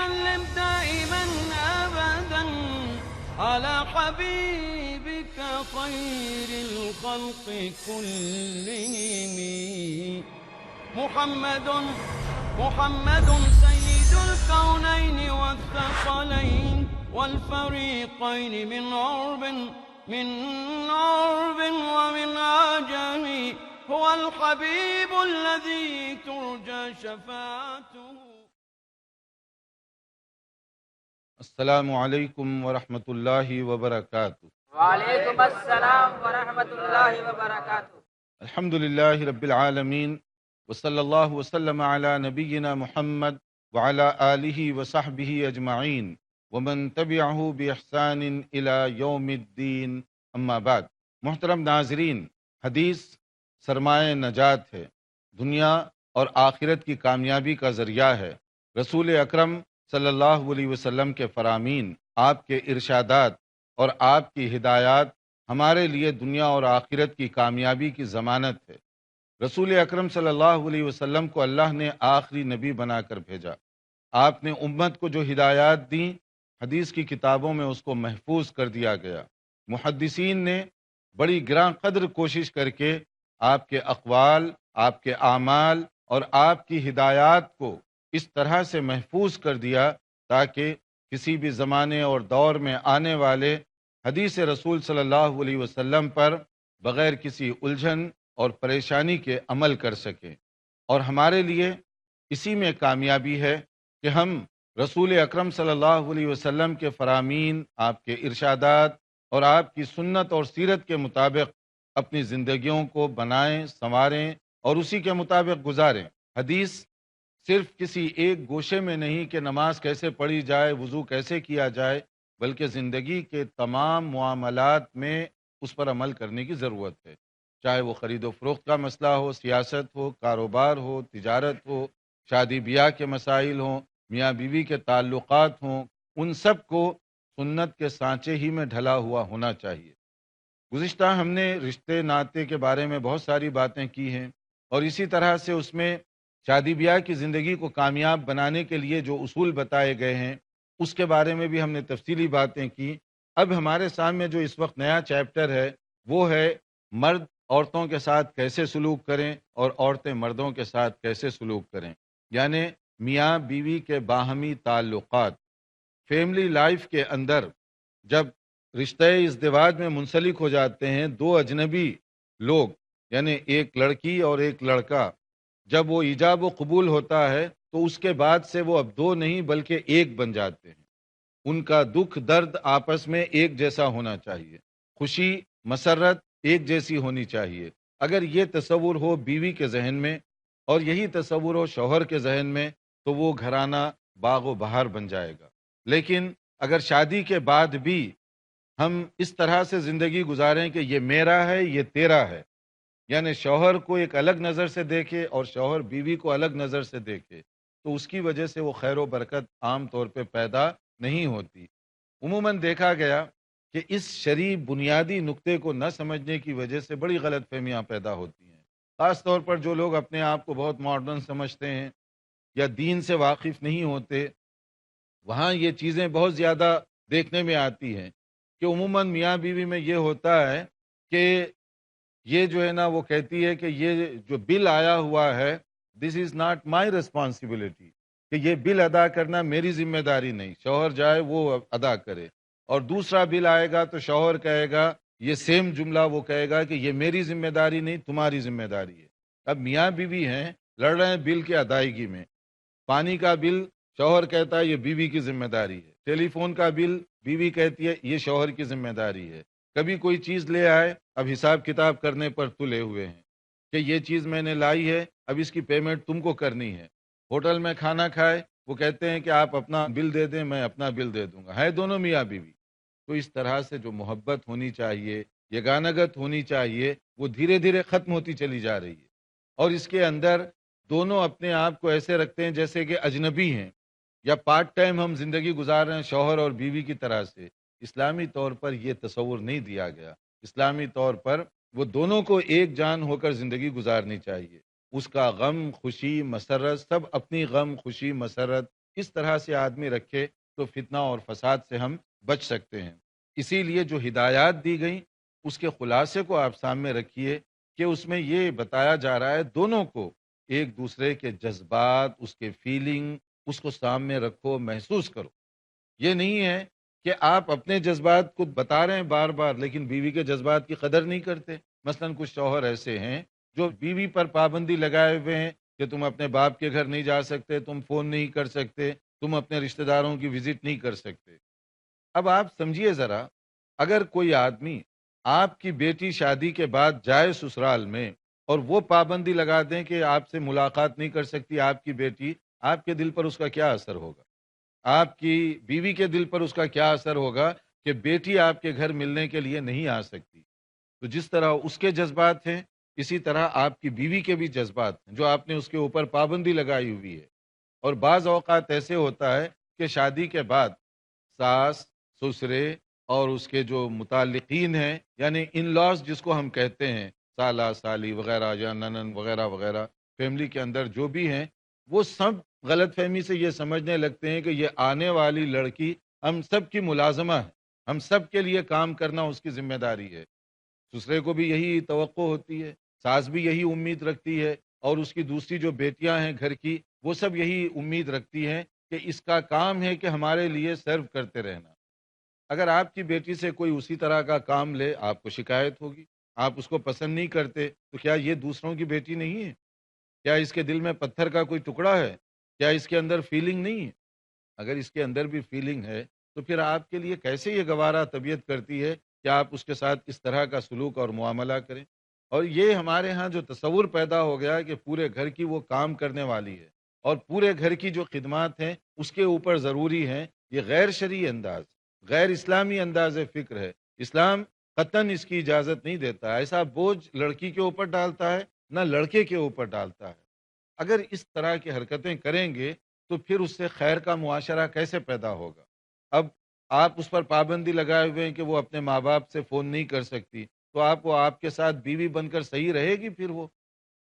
وسلم دائما أبدا على حبيبك خير الخلق كلهم. محمد سيد الكونين والثقلين والفريقين من عرب ومن عجم. هو الحبيب الذي ترجى شفاعته. السلام علیکم ورحمۃ اللہ وبرکاتہ. وعلیکم السلام ورحمۃ اللہ وبرکاتہ. الحمد للہ رب العالمین وصلی اللہ وسلم علی نبینا محمد وعلی آلہ وصحبہ اجمعین ومن تبعہ باحسان الی یوم الدین. اما بعد. محترم ناظرین، حدیث سرمایہ نجات ہے، دنیا اور آخرت کی کامیابی کا ذریعہ ہے. رسول اکرم صلی اللہ علیہ وسلم کے فرامین، آپ کے ارشادات اور آپ کی ہدایات ہمارے لیے دنیا اور آخرت کی کامیابی کی ضمانت ہے. رسول اکرم صلی اللہ علیہ وسلم کو اللہ نے آخری نبی بنا کر بھیجا. آپ نے امت کو جو ہدایات دیں، حدیث کی کتابوں میں اس کو محفوظ کر دیا گیا. محدثین نے بڑی گراں قدر کوشش کر کے آپ کے اقوال، آپ کے اعمال اور آپ کی ہدایات کو اس طرح سے محفوظ کر دیا تاکہ کسی بھی زمانے اور دور میں آنے والے حدیث رسول صلی اللہ علیہ وسلم پر بغیر کسی الجھن اور پریشانی کے عمل کر سکیں. اور ہمارے لیے اسی میں کامیابی ہے کہ ہم رسول اکرم صلی اللہ علیہ وسلم کے فرامین، آپ کے ارشادات اور آپ کی سنت اور سیرت کے مطابق اپنی زندگیوں کو بنائیں، سنواریں اور اسی کے مطابق گزاریں. حدیث صرف کسی ایک گوشے میں نہیں کہ نماز کیسے پڑھی جائے، وضو کیسے کیا جائے، بلکہ زندگی کے تمام معاملات میں اس پر عمل کرنے کی ضرورت ہے. چاہے وہ خرید و فروخت کا مسئلہ ہو، سیاست ہو، کاروبار ہو، تجارت ہو، شادی بیاہ کے مسائل ہوں، میاں بیوی کے تعلقات ہوں، ان سب کو سنت کے سانچے ہی میں ڈھلا ہوا ہونا چاہیے. گزشتہ ہم نے رشتے ناطے کے بارے میں بہت ساری باتیں کی ہیں، اور اسی طرح سے اس میں شادی بیاہ کی زندگی کو کامیاب بنانے کے لیے جو اصول بتائے گئے ہیں اس کے بارے میں بھی ہم نے تفصیلی باتیں کی. اب ہمارے سامنے جو اس وقت نیا چیپٹر ہے وہ ہے مرد عورتوں کے ساتھ کیسے سلوک کریں اور عورتیں مردوں کے ساتھ کیسے سلوک کریں، یعنی میاں بیوی کے باہمی تعلقات. فیملی لائف کے اندر جب رشتہ ازدواج میں منسلک ہو جاتے ہیں دو اجنبی لوگ، یعنی ایک لڑکی اور ایک لڑکا، جب وہ ایجاب و قبول ہوتا ہے تو اس کے بعد سے وہ اب دو نہیں بلکہ ایک بن جاتے ہیں. ان کا دکھ درد آپس میں ایک جیسا ہونا چاہیے، خوشی مسرت ایک جیسی ہونی چاہیے. اگر یہ تصور ہو بیوی کے ذہن میں اور یہی تصور ہو شوہر کے ذہن میں تو وہ گھرانہ باغ و بہار بن جائے گا. لیکن اگر شادی کے بعد بھی ہم اس طرح سے زندگی گزاریں کہ یہ میرا ہے یہ تیرا ہے، یعنی شوہر کو ایک الگ نظر سے دیکھے اور شوہر بیوی کو الگ نظر سے دیکھے، تو اس کی وجہ سے وہ خیر و برکت عام طور پہ پیدا نہیں ہوتی. عموماً دیکھا گیا کہ اس شرعی بنیادی نقطے کو نہ سمجھنے کی وجہ سے بڑی غلط فہمیاں پیدا ہوتی ہیں. خاص طور پر جو لوگ اپنے آپ کو بہت ماڈرن سمجھتے ہیں یا دین سے واقف نہیں ہوتے، وہاں یہ چیزیں بہت زیادہ دیکھنے میں آتی ہیں کہ عموماً میاں بیوی میں یہ ہوتا ہے کہ یہ جو ہے نا وہ کہتی ہے کہ یہ جو بل آیا ہوا ہے دس از ناٹ مائی ریسپانسبلٹی، کہ یہ بل ادا کرنا میری ذمہ داری نہیں، شوہر جائے وہ ادا کرے. اور دوسرا بل آئے گا تو شوہر کہے گا یہ سیم جملہ وہ کہے گا کہ یہ میری ذمہ داری نہیں تمہاری ذمہ داری ہے. اب میاں بیوی ہیں لڑ رہے ہیں بل کی ادائیگی میں. پانی کا بل شوہر کہتا ہے یہ بیوی کی ذمہ داری ہے، ٹیلی فون کا بل بیوی کہتی ہے یہ شوہر کی ذمہ داری ہے. کبھی کوئی چیز لے آئے اب حساب کتاب کرنے پر تلے ہوئے ہیں کہ یہ چیز میں نے لائی ہے اب اس کی پیمنٹ تم کو کرنی ہے. ہوٹل میں کھانا کھائے وہ کہتے ہیں کہ آپ اپنا بل دے دیں میں اپنا بل دے دوں گا، ہے دونوں میاں بیوی. تو اس طرح سے جو محبت ہونی چاہیے، یگانگت ہونی چاہیے، وہ دھیرے دھیرے ختم ہوتی چلی جا رہی ہے. اور اس کے اندر دونوں اپنے آپ کو ایسے رکھتے ہیں جیسے کہ اجنبی ہیں یا پارٹ ٹائم ہم زندگی گزار رہے ہیں شوہر اور بیوی کی طرح سے. اسلامی طور پر یہ تصور نہیں دیا گیا. اسلامی طور پر وہ دونوں کو ایک جان ہو کر زندگی گزارنی چاہیے. اس کا غم خوشی مسرت سب اپنی غم خوشی مسرت اس طرح سے آدمی رکھے تو فتنہ اور فساد سے ہم بچ سکتے ہیں۔ اسی لیے جو ہدایات دی گئیں اس کے خلاصے کو آپ سامنے رکھیے کہ اس میں یہ بتایا جا رہا ہے دونوں کو ایک دوسرے کے جذبات، اس کے فیلنگ، اس کو سامنے رکھو، محسوس کرو۔ یہ نہیں ہے کہ آپ اپنے جذبات کو بتا رہے ہیں بار بار لیکن بیوی کے جذبات کی قدر نہیں کرتے۔ مثلا کچھ شوہر ایسے ہیں جو بیوی پر پابندی لگائے ہوئے ہیں کہ تم اپنے باپ کے گھر نہیں جا سکتے، تم فون نہیں کر سکتے، تم اپنے رشتہ داروں کی وزٹ نہیں کر سکتے۔ اب آپ سمجھیے ذرا، اگر کوئی آدمی آپ کی بیٹی شادی کے بعد جائے سسرال میں اور وہ پابندی لگا دیں کہ آپ سے ملاقات نہیں کر سکتی آپ کی بیٹی، آپ کے دل پر اس کا کیا اثر ہوگا؟ آپ کی بیوی کے دل پر اس کا کیا اثر ہوگا کہ بیٹی آپ کے گھر ملنے کے لیے نہیں آ سکتی؟ تو جس طرح اس کے جذبات ہیں اسی طرح آپ کی بیوی کے بھی جذبات ہیں جو آپ نے اس کے اوپر پابندی لگائی ہوئی ہے۔ اور بعض اوقات ایسے ہوتا ہے کہ شادی کے بعد ساس، سسرے اور اس کے جو متعلقین ہیں یعنی ان لاز جس کو ہم کہتے ہیں، سالہ سالی وغیرہ یا ننن وغیرہ وغیرہ، فیملی کے اندر جو بھی ہیں، وہ سب غلط فہمی سے یہ سمجھنے لگتے ہیں کہ یہ آنے والی لڑکی ہم سب کی ملازمہ ہے، ہم سب کے لیے کام کرنا اس کی ذمہ داری ہے۔ سسرے کو بھی یہی توقع ہوتی ہے، ساس بھی یہی امید رکھتی ہے، اور اس کی دوسری جو بیٹیاں ہیں گھر کی وہ سب یہی امید رکھتی ہیں کہ اس کا کام ہے کہ ہمارے لیے سرو کرتے رہنا۔ اگر آپ کی بیٹی سے کوئی اسی طرح کا کام لے آپ کو شکایت ہوگی، آپ اس کو پسند نہیں کرتے، تو کیا یہ دوسروں کی بیٹی نہیں ہے؟ کیا اس کے دل میں پتھر کا کوئی ٹکڑا ہے؟ کیا اس کے اندر فیلنگ نہیں ہے؟ اگر اس کے اندر بھی فیلنگ ہے تو پھر آپ کے لیے کیسے یہ گوارا طبیعت کرتی ہے کہ آپ اس کے ساتھ اس طرح کا سلوک اور معاملہ کریں؟ اور یہ ہمارے ہاں جو تصور پیدا ہو گیا ہے کہ پورے گھر کی وہ کام کرنے والی ہے اور پورے گھر کی جو خدمات ہیں اس کے اوپر ضروری ہیں، یہ غیر شرعی انداز، غیر اسلامی انداز فکر ہے۔ اسلام قطعاً اس کی اجازت نہیں دیتا، ایسا بوجھ لڑکی کے اوپر ڈالتا ہے نہ لڑکے کے اوپر ڈالتا ہے۔ اگر اس طرح کی حرکتیں کریں گے تو پھر اس سے خیر کا معاشرہ کیسے پیدا ہوگا؟ اب آپ اس پر پابندی لگائے ہوئے ہیں کہ وہ اپنے ماں باپ سے فون نہیں کر سکتی، تو آپ کے ساتھ بیوی بن کر صحیح رہے گی؟ پھر وہ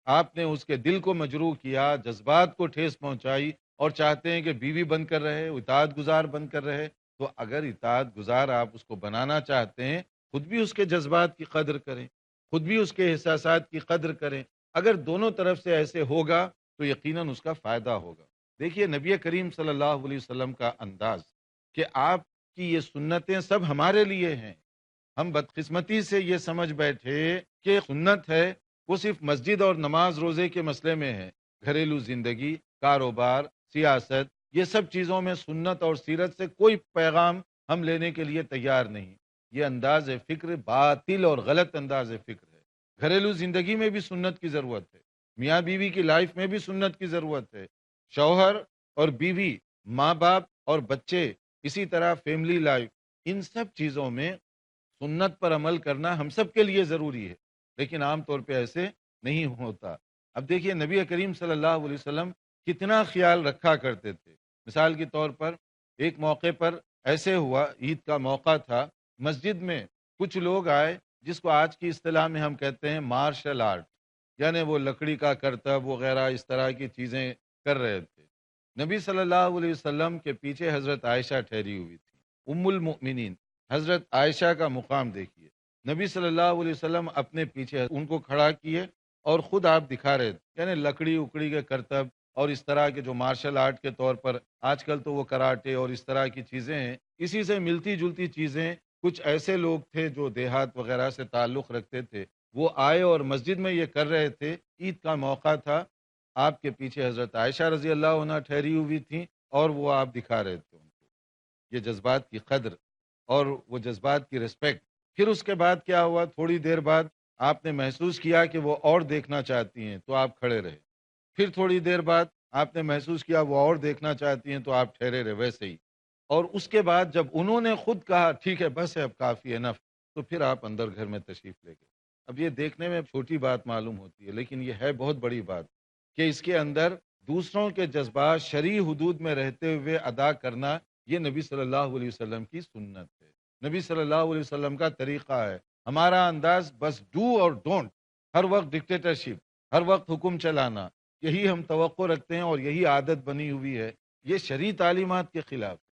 آپ نے اس کے دل کو مجروح کیا، جذبات کو ٹھیس پہنچائی اور چاہتے ہیں کہ بیوی بن کر رہے، اطاعت گزار بن کر رہے۔ تو اگر اطاعت گزار آپ اس کو بنانا چاہتے ہیں، خود بھی اس کے جذبات کی قدر کریں، خود بھی اس کے احساسات کی قدر کریں۔ اگر دونوں طرف سے ایسے ہوگا تو یقیناً اس کا فائدہ ہوگا۔ دیکھیے نبی کریم صلی اللہ علیہ وسلم کا انداز کہ آپ کی یہ سنتیں سب ہمارے لیے ہیں۔ ہم بدقسمتی سے یہ سمجھ بیٹھے کہ سنت ہے وہ صرف مسجد اور نماز روزے کے مسئلے میں ہے، گھریلو زندگی، کاروبار، سیاست، یہ سب چیزوں میں سنت اور سیرت سے کوئی پیغام ہم لینے کے لیے تیار نہیں۔ یہ انداز فکر باطل اور غلط انداز فکر ہے۔ گھریلو زندگی میں بھی سنت کی ضرورت ہے، میاں بیوی کی لائف میں بھی سنت کی ضرورت ہے، شوہر اور بیوی، ماں باپ اور بچے، اسی طرح فیملی لائف، ان سب چیزوں میں سنت پر عمل کرنا ہم سب کے لیے ضروری ہے، لیکن عام طور پہ ایسے نہیں ہوتا۔ اب دیکھیے نبی کریم صلی اللہ علیہ وسلم کتنا خیال رکھا کرتے تھے۔ مثال کے طور پر ایک موقع پر ایسے ہوا، عید کا موقع تھا، مسجد میں کچھ لوگ آئے جس کو آج کی اصطلاح میں ہم کہتے ہیں مارشل آرٹ، یعنی وہ لکڑی کا کرتب وغیرہ اس طرح کی چیزیں کر رہے تھے۔ نبی صلی اللہ علیہ وسلم کے پیچھے حضرت عائشہ ٹھہری ہوئی تھی، ام المؤمنین۔ حضرت عائشہ کا مقام دیکھیے، نبی صلی اللہ علیہ وسلم اپنے پیچھے ان کو کھڑا کیے اور خود آپ دکھا رہے تھے، یعنی لکڑی اکڑی کے کرتب اور اس طرح کے جو مارشل آرٹ کے طور پر آج کل تو وہ کراٹے اور اس طرح کی چیزیں ہیں، اسی سے ملتی جلتی چیزیں کچھ ایسے لوگ تھے جو دیہات وغیرہ سے تعلق رکھتے تھے، وہ آئے اور مسجد میں یہ کر رہے تھے۔ عید کا موقع تھا، آپ کے پیچھے حضرت عائشہ رضی اللہ عنہ ٹھہری ہوئی تھیں اور وہ آپ دکھا رہے تھے ان کو۔ یہ جذبات کی قدر اور وہ جذبات کی رسپیکٹ۔ پھر اس کے بعد کیا ہوا، تھوڑی دیر بعد آپ نے محسوس کیا کہ وہ اور دیکھنا چاہتی ہیں تو آپ کھڑے رہے۔ پھر تھوڑی دیر بعد آپ نے محسوس کیا وہ اور دیکھنا چاہتی ہیں تو آپ ٹھہرے رہے ویسے ہی۔ اور اس کے بعد جب انہوں نے خود کہا ٹھیک ہے بس ہے اب کافی انف، تو پھر آپ اندر گھر میں تشریف لے گئے۔ اب یہ دیکھنے میں چھوٹی بات معلوم ہوتی ہے لیکن یہ ہے بہت بڑی بات کہ اس کے اندر دوسروں کے جذبات شرعی حدود میں رہتے ہوئے ادا کرنا، یہ نبی صلی اللہ علیہ وسلم کی سنت ہے، نبی صلی اللہ علیہ وسلم کا طریقہ ہے۔ ہمارا انداز بس ڈو اور ڈونٹ، ہر وقت ڈکٹیٹرشپ، ہر وقت حکم چلانا، یہی ہم توقع رکھتے ہیں اور یہی عادت بنی ہوئی ہے۔ یہ شرعی تعلیمات کے خلاف ہے،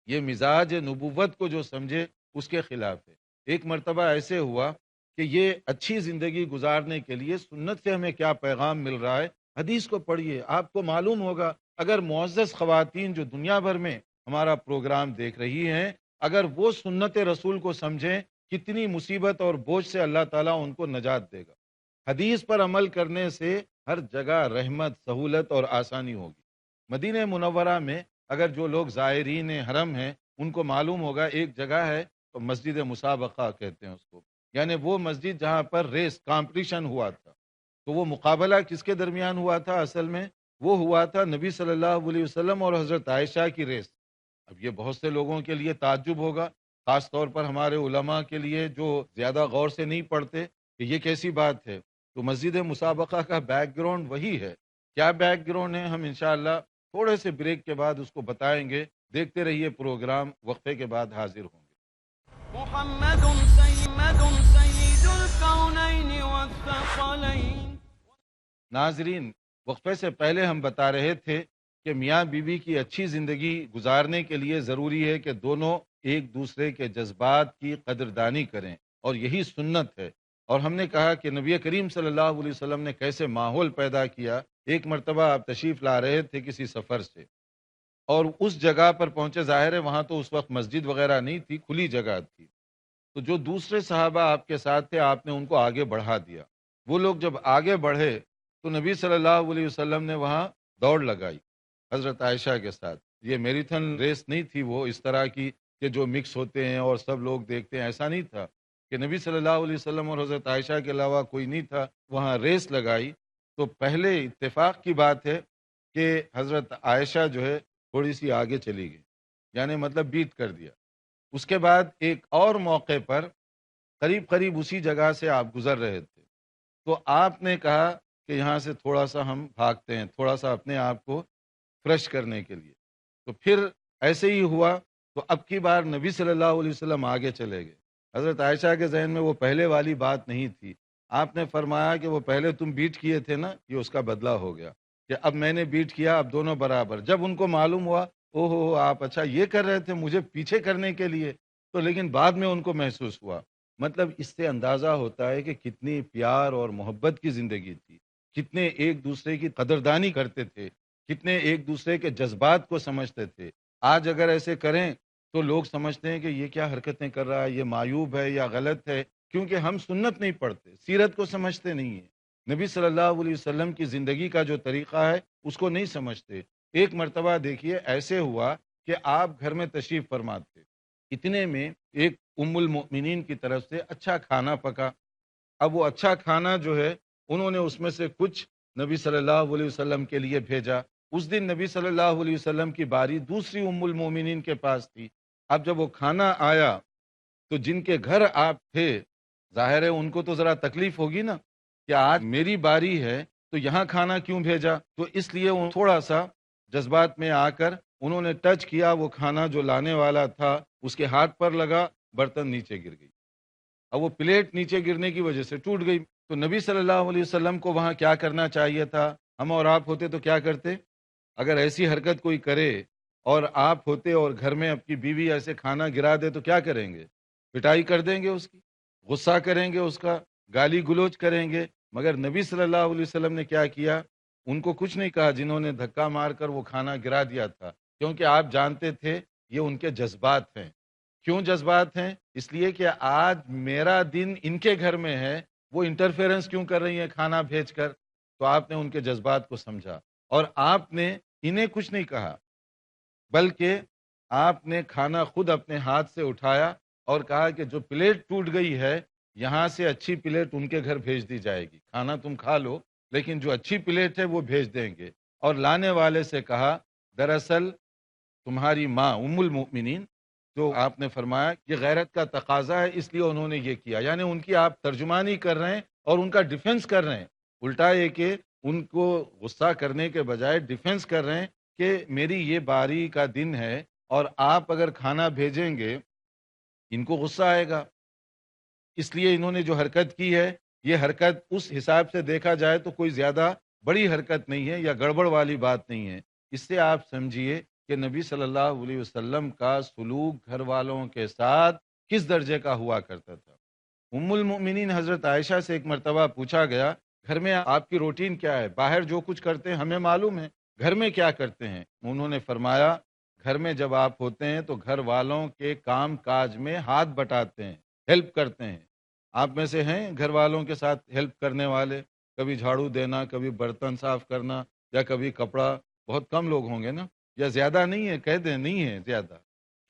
یہ مزاج نبوت کو جو سمجھے اس کے خلاف ہے۔ ایک مرتبہ ایسے ہوا کہ یہ اچھی زندگی گزارنے کے لیے سنت سے ہمیں کیا پیغام مل رہا ہے، حدیث کو پڑھیے، آپ کو معلوم ہوگا۔ اگر معزز خواتین جو دنیا بھر میں ہمارا پروگرام دیکھ رہی ہیں، اگر وہ سنت رسول کو سمجھیں، کتنی مصیبت اور بوجھ سے اللہ تعالیٰ ان کو نجات دے گا۔ حدیث پر عمل کرنے سے ہر جگہ رحمت، سہولت اور آسانی ہوگی۔ مدینہ منورہ میں اگر جو لوگ زائرین حرم ہیں ان کو معلوم ہوگا، ایک جگہ ہے تو مسجد مسابقہ کہتے ہیں اس کو، یعنی وہ مسجد جہاں پر ریس کمپٹیشن ہوا تھا۔ تو وہ مقابلہ کس کے درمیان ہوا تھا؟ اصل میں وہ ہوا تھا نبی صلی اللہ علیہ وسلم اور حضرت عائشہ کی ریس۔ اب یہ بہت سے لوگوں کے لیے تعجب ہوگا، خاص طور پر ہمارے علماء کے لیے جو زیادہ غور سے نہیں پڑھتے کہ یہ کیسی بات ہے۔ تو مسجد مسابقہ کا بیک گراؤنڈ وہی ہے۔ کیا بیک گراؤنڈ ہے، ہم انشاءاللہ تھوڑے سے بریک کے بعد اس کو بتائیں گے۔ دیکھتے رہیے پروگرام، وقفے کے بعد حاضر ہوں گے۔ محمد سید الکونین والثقلین۔ ناظرین، وقفے سے پہلے ہم بتا رہے تھے کہ میاں بیوی کی اچھی زندگی گزارنے کے لیے ضروری ہے کہ دونوں ایک دوسرے کے جذبات کی قدردانی کریں، اور یہی سنت ہے۔ اور ہم نے کہا کہ نبی کریم صلی اللہ علیہ وسلم نے کیسے ماحول پیدا کیا۔ ایک مرتبہ آپ تشریف لا رہے تھے کسی سفر سے، اور اس جگہ پر پہنچے، ظاہر ہے وہاں تو اس وقت مسجد وغیرہ نہیں تھی، کھلی جگہ تھی۔ تو جو دوسرے صحابہ آپ کے ساتھ تھے، آپ نے ان کو آگے بڑھا دیا۔ وہ لوگ جب آگے بڑھے تو نبی صلی اللہ علیہ وسلم نے وہاں دوڑ لگائی حضرت عائشہ کے ساتھ۔ یہ میریتھن ریس نہیں تھی وہ اس طرح کی کہ جو مکس ہوتے ہیں اور سب لوگ دیکھتے ہیں، ایسا نہیں تھا کہ نبی صلی اللہ علیہ وسلم اور حضرت عائشہ کے علاوہ کوئی نہیں تھا، وہاں ریس لگائی۔ تو پہلے اتفاق کی بات ہے کہ حضرت عائشہ جو ہے تھوڑی سی آگے چلی گئی، یعنی مطلب بیٹ کر دیا۔ اس کے بعد ایک اور موقع پر قریب قریب اسی جگہ سے آپ گزر رہے تھے، تو آپ نے کہا کہ یہاں سے تھوڑا سا ہم بھاگتے ہیں، تھوڑا سا اپنے آپ کو فریش کرنے کے لیے۔ تو پھر ایسے ہی ہوا، تو اب کی بار نبی صلی اللہ علیہ وسلم آگے چلے گئے۔ حضرت عائشہ کے ذہن میں وہ پہلے والی بات نہیں تھی۔ آپ نے فرمایا کہ وہ پہلے تم بیٹ کیے تھے نا، یہ اس کا بدلہ ہو گیا کہ اب میں نے بیٹ کیا، اب دونوں برابر۔ جب ان کو معلوم ہوا، او ہو آپ اچھا یہ کر رہے تھے مجھے پیچھے کرنے کے لیے، تو لیکن بعد میں ان کو محسوس ہوا۔ مطلب اس سے اندازہ ہوتا ہے کہ کتنی پیار اور محبت کی زندگی تھی، کتنے ایک دوسرے کی قدردانی کرتے تھے، کتنے ایک دوسرے کے جذبات کو سمجھتے تھے۔ آج اگر ایسے کریں تو لوگ سمجھتے ہیں کہ یہ کیا حرکتیں کر رہا ہے، یہ معیوب ہے یا غلط ہے، کیونکہ ہم سنت نہیں پڑھتے، سیرت کو سمجھتے نہیں ہیں، نبی صلی اللہ علیہ وسلم کی زندگی کا جو طریقہ ہے اس کو نہیں سمجھتے۔ ایک مرتبہ دیکھیے ایسے ہوا کہ آپ گھر میں تشریف فرما تھے، اتنے میں ایک ام المؤمنین کی طرف سے اچھا کھانا پکا۔ اب وہ اچھا کھانا جو ہے انہوں نے اس میں سے کچھ نبی صلی اللہ علیہ وسلم کے لیے بھیجا۔ اس دن نبی صلی اللہ علیہ وسلم کی باری دوسری ام المومنین کے پاس تھی۔ اب جب وہ کھانا آیا تو جن کے گھر آپ تھے، ظاہر ہے ان کو تو ذرا تکلیف ہوگی نا کہ آج میری باری ہے تو یہاں کھانا کیوں بھیجا، تو اس لیے وہ تھوڑا سا جذبات میں آ کر انہوں نے ٹچ کیا، وہ کھانا جو لانے والا تھا اس کے ہاتھ پر لگا، برتن نیچے گر گئی۔ اب وہ پلیٹ نیچے گرنے کی وجہ سے ٹوٹ گئی۔ تو نبی صلی اللہ علیہ وسلم کو وہاں کیا کرنا چاہیے تھا؟ ہم اور آپ ہوتے تو کیا کرتے؟ اگر ایسی حرکت کوئی کرے اور آپ ہوتے اور گھر میں اپنی بیوی ایسے کھانا گرا دے تو کیا کریں گے؟ پٹائی کر دیں گے، اس کی غصہ کریں گے، اس کا گالی گلوچ کریں گے۔ مگر نبی صلی اللہ علیہ وسلم نے کیا کیا؟ ان کو کچھ نہیں کہا جنہوں نے دھکا مار کر وہ کھانا گرا دیا تھا، کیونکہ آپ جانتے تھے یہ ان کے جذبات ہیں۔ کیوں جذبات ہیں؟ اس لیے کہ آج میرا دن ان کے گھر میں ہے، وہ انٹرفیرنس کیوں کر رہی ہیں کھانا بھیج کر؟ تو آپ نے ان کے جذبات کو سمجھا اور آپ نے انہیں کچھ نہیں کہا، بلکہ آپ نے کھانا خود اپنے ہاتھ سے اٹھایا اور کہا کہ جو پلیٹ ٹوٹ گئی ہے یہاں سے اچھی پلیٹ ان کے گھر بھیج دی جائے گی، کھانا تم کھا لو لیکن جو اچھی پلیٹ ہے وہ بھیج دیں گے۔ اور لانے والے سے کہا دراصل تمہاری ماں ام المؤمنین، جو آپ نے فرمایا کہ غیرت کا تقاضا ہے اس لیے انہوں نے یہ کیا، یعنی ان کی آپ ترجمانی کر رہے ہیں اور ان کا ڈیفنس کر رہے ہیں، الٹا یہ کہ ان کو غصہ کرنے کے بجائے ڈیفنس کر رہے ہیں کہ میری یہ باری کا دن ہے اور آپ اگر کھانا بھیجیں گے ان کو غصہ آئے گا، اس لیے انہوں نے جو حرکت کی ہے یہ حرکت اس حساب سے دیکھا جائے تو کوئی زیادہ بڑی حرکت نہیں ہے یا گڑبڑ والی بات نہیں ہے، اس سے آپ سمجھیے کہ نبی صلی اللہ علیہ وسلم کا سلوک گھر والوں کے ساتھ کس درجے کا ہوا کرتا تھا۔ ام المؤمنین حضرت عائشہ سے ایک مرتبہ پوچھا گیا، گھر میں آپ کی روٹین کیا ہے؟ باہر جو کچھ کرتے ہیں ہمیں معلوم ہے، گھر میں کیا کرتے ہیں؟ انہوں نے فرمایا، گھر میں جب آپ ہوتے ہیں تو گھر والوں کے کام کاج میں ہاتھ بٹاتے ہیں، ہیلپ کرتے ہیں۔ آپ میں سے ہیں گھر والوں کے ساتھ ہیلپ کرنے والے؟ کبھی جھاڑو دینا، کبھی برتن صاف کرنا، یا کبھی کپڑا؟ بہت کم لوگ ہوں گے نا، یا زیادہ نہیں ہے؟ کہہ دیں نہیں ہے زیادہ،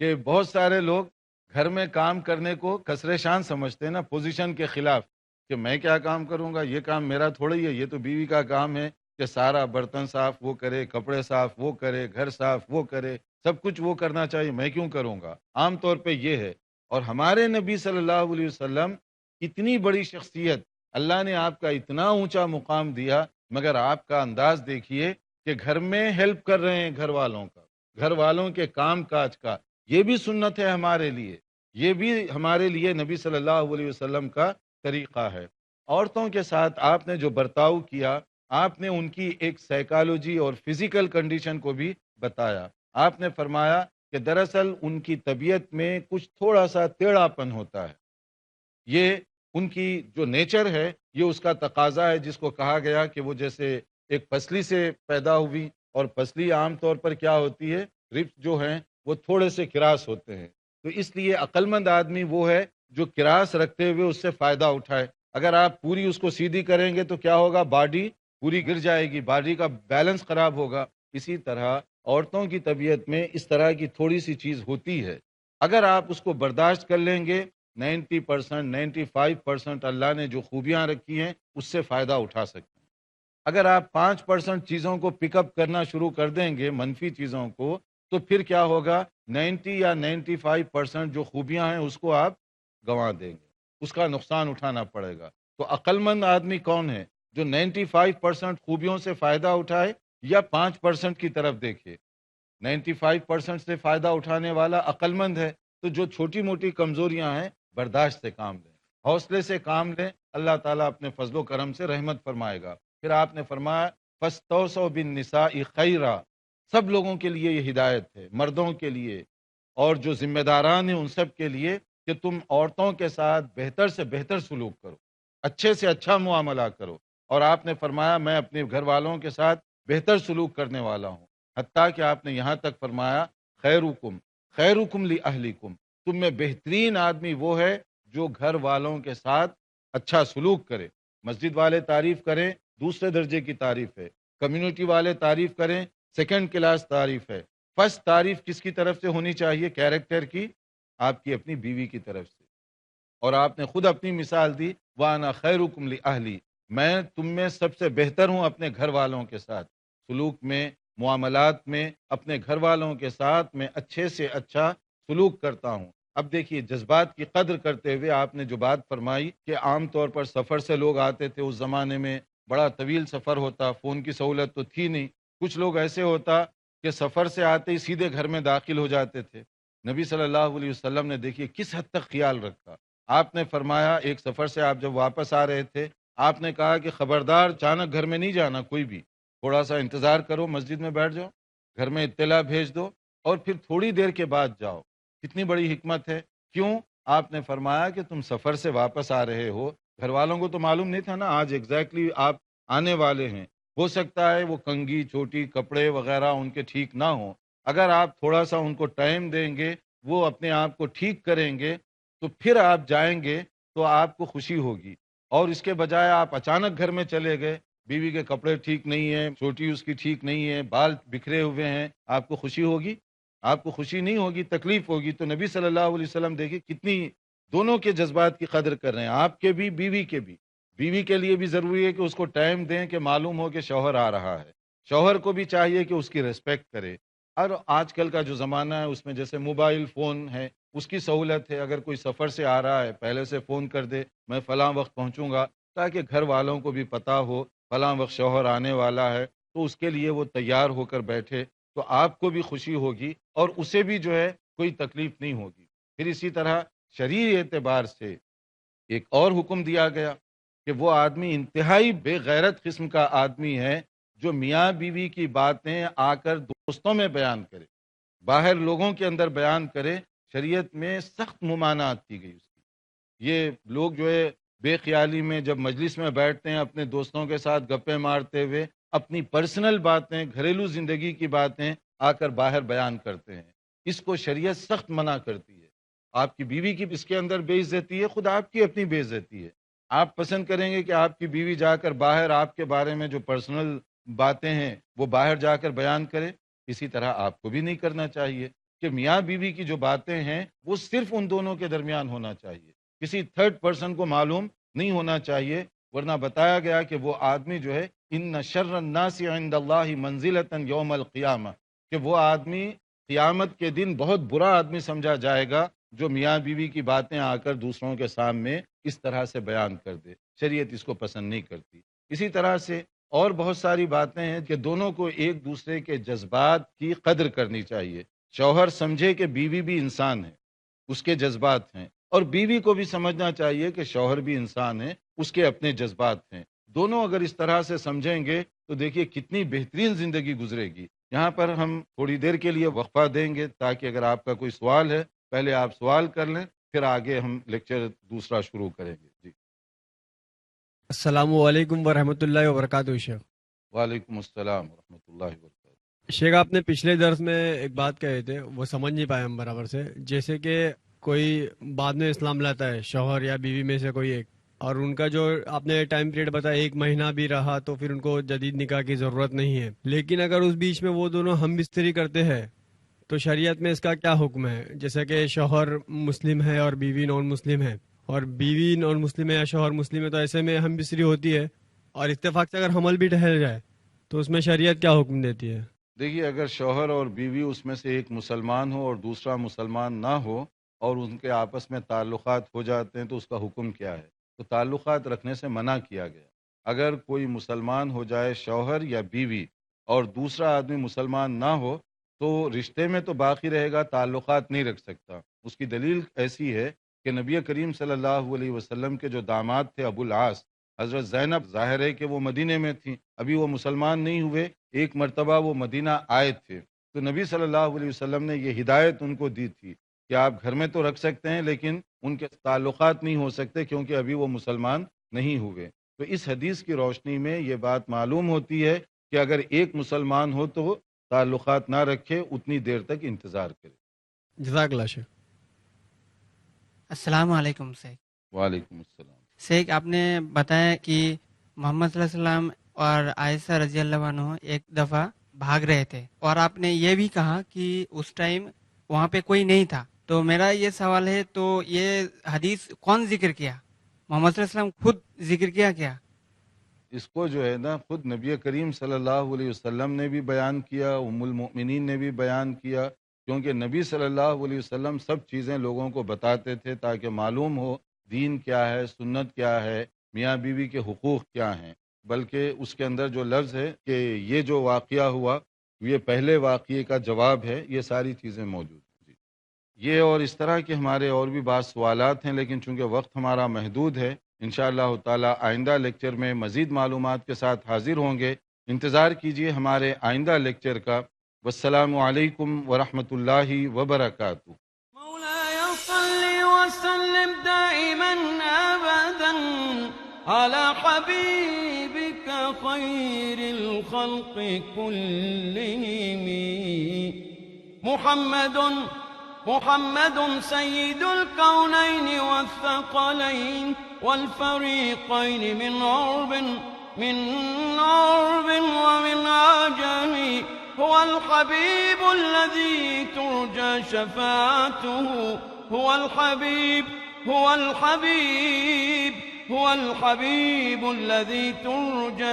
کہ بہت سارے لوگ گھر میں کام کرنے کو کسرے شان سمجھتے ہیں نا، پوزیشن کے خلاف، کہ میں کیا کام کروں گا، یہ کام میرا تھوڑا ہی ہے، یہ تو بیوی کا کام ہے کہ سارا برتن صاف وہ کرے، کپڑے صاف وہ کرے، گھر صاف وہ کرے، سب کچھ وہ کرنا چاہیے، میں کیوں کروں گا؟ عام طور پہ یہ ہے۔ اور ہمارے نبی صلی اللہ علیہ وسلم اتنی بڑی شخصیت، اللہ نے آپ کا اتنا اونچا مقام دیا، مگر آپ کا انداز دیکھیے کہ گھر میں ہیلپ کر رہے ہیں گھر والوں کا، گھر والوں کے کام کاج کا۔ یہ بھی سنت ہے ہمارے لیے، یہ بھی ہمارے لیے نبی صلی اللہ علیہ وسلم کا طریقہ ہے۔ عورتوں کے ساتھ آپ نے جو برتاؤ کیا، آپ نے ان کی ایک سائیکالوجی اور فزیکل کنڈیشن کو بھی بتایا۔ آپ نے فرمایا کہ دراصل ان کی طبیعت میں کچھ تھوڑا سا ٹیڑھا پن ہوتا ہے، یہ ان کی جو نیچر ہے، یہ اس کا تقاضا ہے، جس کو کہا گیا کہ وہ جیسے ایک پسلی سے پیدا ہوئی، اور پسلی عام طور پر کیا ہوتی ہے، ربس جو ہیں وہ تھوڑے سے کراس ہوتے ہیں، تو اس لیے عقل مند آدمی وہ ہے جو کراس رکھتے ہوئے اس سے فائدہ اٹھائے۔ اگر آپ پوری اس کو سیدھی کریں گے تو کیا ہوگا، باڈی پوری گر جائے گی، باڈی کا بیلنس خراب ہوگا۔ اسی طرح عورتوں کی طبیعت میں اس طرح کی تھوڑی سی چیز ہوتی ہے، اگر آپ اس کو برداشت کر لیں گے، 90%، 95% اللہ نے جو خوبیاں رکھی ہیں اس سے فائدہ اٹھا سکتے ہیں۔ اگر آپ 5% چیزوں کو پک اپ کرنا شروع کر دیں گے، منفی چیزوں کو، تو پھر کیا ہوگا، 90 یا 95% جو خوبیاں ہیں اس کو آپ گنوا دیں گے، اس کا نقصان اٹھانا پڑے گا۔ تو عقل مند آدمی کون ہے؟ جو 95% خوبیوں سے فائدہ اٹھائے، یا 5% کی طرف دیکھے۔ 95% سے فائدہ اٹھانے والا عقل مند ہے، تو جو چھوٹی موٹی کمزوریاں ہیں برداشت سے کام لیں، حوصلے سے کام لیں، اللہ تعالیٰ اپنے فضل و کرم سے رحمت فرمائے گا۔ پھر آپ نے فرمایا فَاسْتَوْصَوْا بِالنِّسَاءِ خَيْرًا، سب لوگوں کے لیے یہ ہدایت ہے، مردوں کے لیے اور جو ذمہ داران ہیں ان سب کے لیے، کہ تم عورتوں کے ساتھ بہتر سے بہتر سلوک کرو، اچھے سے اچھا معاملہ کرو۔ اور آپ نے فرمایا میں اپنے گھر والوں کے ساتھ بہتر سلوک کرنے والا ہوں، حتیٰ کہ آپ نے یہاں تک فرمایا خیرکم خیرکم لاہلکم، تم میں بہترین آدمی وہ ہے جو گھر والوں کے ساتھ اچھا سلوک کرے۔ مسجد والے تعریف کریں، دوسرے درجے کی تعریف ہے، کمیونٹی والے تعریف کریں، سیکنڈ کلاس تعریف ہے۔ فرسٹ تعریف کس کی طرف سے ہونی چاہیے؟ کیریکٹر کی، آپ کی اپنی بیوی کی طرف سے۔ اور آپ نے خود اپنی مثال دی، وَأَنَا خَيْرُكُمْ لِأَهْلِي، میں تم میں سب سے بہتر ہوں اپنے گھر والوں کے ساتھ، سلوک میں، معاملات میں، اپنے گھر والوں کے ساتھ میں اچھے سے اچھا سلوک کرتا ہوں۔ اب دیکھیے جذبات کی قدر کرتے ہوئے آپ نے جو بات فرمائی کہ عام طور پر سفر سے لوگ آتے تھے، اس زمانے میں بڑا طویل سفر ہوتا، فون کی سہولت تو تھی نہیں، کچھ لوگ ایسے ہوتا کہ سفر سے آتے ہی سیدھے گھر میں داخل ہو جاتے تھے۔ نبی صلی اللہ علیہ وسلم نے دیکھیے کس حد تک خیال رکھا۔ آپ نے فرمایا ایک سفر سے آپ جب واپس آ رہے تھے، آپ نے کہا کہ خبردار اچانک گھر میں نہیں جانا کوئی بھی، تھوڑا سا انتظار کرو، مسجد میں بیٹھ جاؤ، گھر میں اطلاع بھیج دو، اور پھر تھوڑی دیر کے بعد جاؤ۔ کتنی بڑی حکمت ہے۔ کیوں؟ آپ نے فرمایا کہ تم سفر سے واپس آ رہے ہو، گھر والوں کو تو معلوم نہیں تھا نا آج ایگزیکٹلی آپ آنے والے ہیں، ہو سکتا ہے وہ کنگھی چھوٹی کپڑے وغیرہ ان کے ٹھیک نہ ہوں، اگر آپ تھوڑا سا ان کو ٹائم دیں گے، وہ اپنے آپ کو ٹھیک کریں گے، تو پھر آپ جائیں گے تو آپ کو خوشی ہوگی۔ اور اس کے بجائے آپ اچانک گھر میں چلے گئے، بیوی کے کپڑے ٹھیک نہیں ہیں، چھوٹی اس کی ٹھیک نہیں ہے، بال بکھرے ہوئے ہیں، آپ کو خوشی ہوگی؟ آپ کو خوشی نہیں ہوگی، تکلیف ہوگی۔ تو نبی صلی اللہ علیہ وسلم دیکھیں کتنی دونوں کے جذبات کی قدر کر رہے ہیں، آپ کے بھی، بیوی کے بھی۔ بیوی کے لیے بھی ضروری ہے کہ اس کو ٹائم دیں کہ معلوم ہو کہ شوہر آ رہا ہے، شوہر کو بھی چاہیے کہ اس کی ریسپیکٹ کرے۔ اور آج کل کا جو زمانہ ہے اس میں جیسے موبائل فون ہے، اس کی سہولت ہے، اگر کوئی سفر سے آ رہا ہے پہلے سے فون کر دے میں فلاں وقت پہنچوں گا، تاکہ گھر والوں کو بھی پتہ ہو فلاں وقت شوہر آنے والا ہے، تو اس کے لیے وہ تیار ہو کر بیٹھے، تو آپ کو بھی خوشی ہوگی اور اسے بھی جو ہے کوئی تکلیف نہیں ہوگی۔ پھر اسی طرح شرعی اعتبار سے ایک اور حکم دیا گیا کہ وہ آدمی انتہائی بے غیرت قسم کا آدمی ہے جو میاں بیوی کی باتیں آ کر دوستوں میں بیان کرے، باہر لوگوں کے اندر بیان کرے، شریعت میں سخت ممانعت کی گئی اس کی۔ یہ لوگ جو ہے بے خیالی میں جب مجلس میں بیٹھتے ہیں اپنے دوستوں کے ساتھ گپیں مارتے ہوئے اپنی پرسنل باتیں، گھریلو زندگی کی باتیں آ کر باہر بیان کرتے ہیں، اس کو شریعت سخت منع کرتی ہے۔ آپ کی بیوی کی اس کے اندر بے عزتی ہے، خود آپ کی اپنی بے عزتی ہے۔ آپ پسند کریں گے کہ آپ کی بیوی جا کر باہر آپ کے بارے میں جو پرسنل باتیں ہیں وہ باہر جا کر بیان کرے؟ اسی طرح آپ کو بھی نہیں کرنا چاہیے کہ میاں بیوی کی جو باتیں ہیں وہ صرف ان دونوں کے درمیان ہونا چاہیے، کسی تھرڈ پرسن کو معلوم نہیں ہونا چاہیے، ورنہ بتایا گیا کہ وہ آدمی جو ہے ان شر الناس عند اللہ منزلۃ یوم القیامہ، کہ وہ آدمی قیامت کے دن بہت برا آدمی سمجھا جائے گا جو میاں بیوی کی باتیں آ کر دوسروں کے سامنے اس طرح سے بیان کر دے۔ شریعت اس کو پسند نہیں کرتی۔ اسی طرح سے اور بہت ساری باتیں ہیں کہ دونوں کو ایک دوسرے کے جذبات کی قدر کرنی چاہیے۔ شوہر سمجھے کہ بیوی بھی انسان ہے، اس کے جذبات ہیں، اور بیوی کو بھی سمجھنا چاہیے کہ شوہر بھی انسان ہے، اس کے اپنے جذبات ہیں۔ دونوں اگر اس طرح سے سمجھیں گے تو دیکھیے کتنی بہترین زندگی گزرے گی۔ یہاں پر ہم تھوڑی دیر کے لیے وقفہ دیں گے تاکہ اگر آپ کا کوئی سوال ہے پہلے آپ سوال کر لیں، پھر آگے ہم لیکچر دوسرا شروع کریں گے۔ جی السلام علیکم ورحمۃ اللہ وبرکاتہ شیخ۔ وعلیکم السلام ورحمۃ اللہ وبرکاتہ۔ شیخ آپ نے پچھلے درس میں ایک بات کہے تھے، وہ سمجھ نہیں پائے ہم برابر سے، جیسے کہ کوئی بعد میں اسلام لاتا ہے، شوہر یا بیوی میں سے کوئی ایک، اور ان کا جو آپ نے ٹائم پیریڈ بتایا 1 مہینہ بھی رہا تو پھر ان کو جدید نکاح کی ضرورت نہیں ہے، لیکن اگر اس بیچ میں وہ دونوں ہم بستری کرتے ہیں تو شریعت میں اس کا کیا حکم ہے؟ جیسے کہ شوہر مسلم ہے اور بیوی نان مسلم ہے، اور بیوی نان مسلم ہے یا شوہر مسلم ہے، تو ایسے میں ہم بستری ہوتی ہے اور اتفاق سے اگر حمل بھی ٹھہر جائے تو اس میں شریعت کیا حکم دیتی ہے؟ دیکھیے اگر شوہر اور بیوی اس میں سے ایک مسلمان ہو اور دوسرا مسلمان نہ ہو اور ان کے آپس میں تعلقات ہو جاتے ہیں تو اس کا حکم کیا ہے؟ تو تعلقات رکھنے سے منع کیا گیا۔ اگر کوئی مسلمان ہو جائے شوہر یا بیوی اور دوسرا آدمی مسلمان نہ ہو تو رشتے میں تو باقی رہے گا، تعلقات نہیں رکھ سکتا۔ اس کی دلیل ایسی ہے کہ نبی کریم صلی اللہ علیہ وسلم کے جو داماد تھے ابو العاص، حضرت زینب، ظاہر ہے کہ وہ مدینے میں تھیں، ابھی وہ مسلمان نہیں ہوئے، ایک مرتبہ وہ مدینہ آئے تھے تو نبی صلی اللہ علیہ وسلم نے یہ ہدایت ان کو دی تھی کہ آپ گھر میں تو رکھ سکتے ہیں لیکن ان کے تعلقات نہیں ہو سکتے کیونکہ ابھی وہ مسلمان نہیں ہوئے۔ تو اس حدیث کی روشنی میں یہ بات معلوم ہوتی ہے کہ اگر ایک مسلمان ہو تو تعلقات نہ رکھے، اتنی دیر تک انتظار کرے۔ جزاک اللہ شیخ۔ السلام علیکم شیخ۔ وعلیکم السلام۔ شیخ آپ نے بتایا کہ محمد صلی اللہ علیہ وسلم اور عائشہ رضی اللہ عنہ ایک دفعہ بھاگ رہے تھے، اور آپ نے یہ بھی کہا کہ اس ٹائم وہاں پہ کوئی نہیں تھا، تو میرا یہ سوال ہے تو یہ حدیث کون ذکر کیا؟ محمد صلی اللہ علیہ وسلم خود ذکر کیا کیا؟ اس کو جو ہے نا خود نبی کریم صلی اللہ علیہ وسلم نے بھی بیان کیا، ام المؤمنین نے بھی بیان کیا، کیونکہ نبی صلی اللہ علیہ وسلم سب چیزیں لوگوں کو بتاتے تھے تاکہ معلوم ہو دین کیا ہے، سنت کیا ہے، میاں بیوی کے حقوق کیا ہیں۔ بلکہ اس کے اندر جو لفظ ہے کہ یہ جو واقعہ ہوا یہ پہلے واقعے کا جواب ہے، یہ ساری چیزیں موجود ہیں۔ جی یہ اور اس طرح کے ہمارے اور بھی بعض سوالات ہیں، لیکن چونکہ وقت ہمارا محدود ہے، انشاءاللہ تعالی آئندہ لیکچر میں مزید معلومات کے ساتھ حاضر ہوں گے۔ انتظار کیجیے ہمارے آئندہ لیکچر کا۔ والسلام علیکم ورحمۃ اللہ وبرکاتہ۔ مولاي صل وسلم دائما أبدا على حبيبك خير الخلق كلهم محمد سيد الكونين والثقلين والفريقين من عرب ومن عجم، هو الحبيب الذي ترجى شفاعته، هو الحبيب الذي ترجى